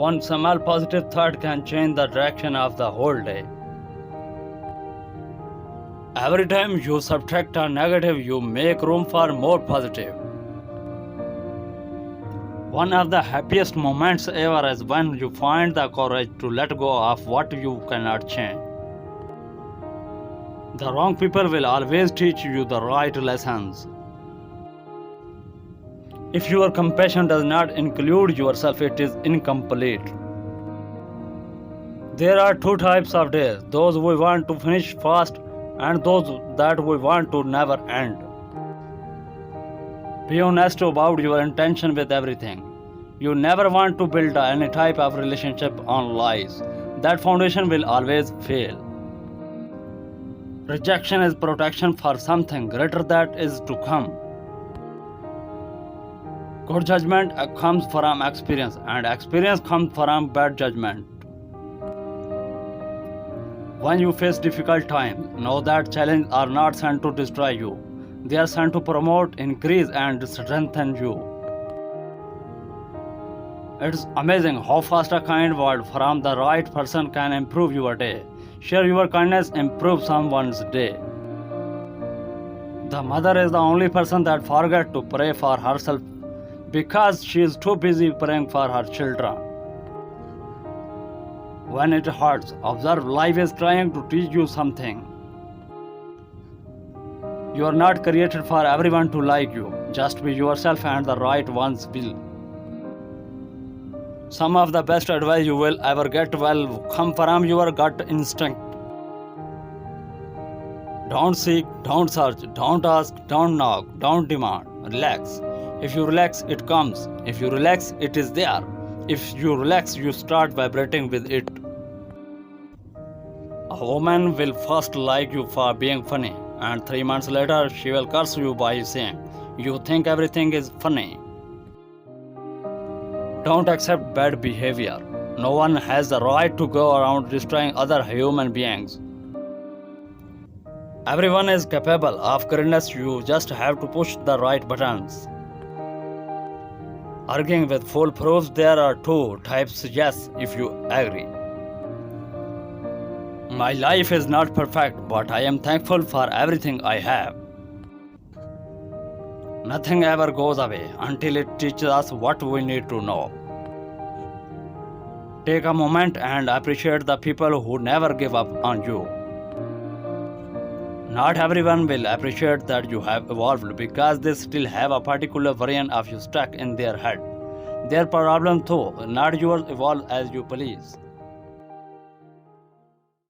One small positive thought can change the direction of the whole day. Every time you subtract a negative, you make room for more positive. One of the happiest moments ever is when you find the courage to let go of what you cannot change. The wrong people will always teach you the right lessons. If your compassion does not include yourself, it is incomplete. There are two types of days, those we want to finish fast and those that we want to never end. Be honest about your intention with everything. You never want to build any type of relationship on lies. That foundation will always fail. Rejection is protection for something greater that is to come. Good judgment comes from experience, and experience comes from bad judgment. When you face difficult times, know that challenges are not sent to destroy you. They are sent to promote, increase, and strengthen you. It's amazing how fast a kind word from the right person can improve your day. Share your kindness, improve someone's day. The mother is the only person that forgets to pray for herself because she is too busy praying for her children. When it hurts, observe life is trying to teach you something. You are not created for everyone to like you. Just be yourself and the right ones will. Some of the best advice you will ever get will come from your gut instinct. Don't seek, don't search, don't ask, don't knock, don't demand. Relax. If you relax, it comes. If you relax, it is there. If you relax, you start vibrating with it. A woman will first like you for being funny, and 3 months later, she will curse you by saying, "You think everything is funny." Don't accept bad behavior. No one has the right to go around destroying other human beings. Everyone is capable of greatness, you just have to push the right buttons. Arguing with full proofs, there are two types, yes, if you agree. My life is not perfect, but I am thankful for everything I have. Nothing ever goes away until it teaches us what we need to know. Take a moment and appreciate the people who never give up on you. Not everyone will appreciate that you have evolved because they still have a particular version of you stuck in their head. Their problem too, not yours, evolve as you please.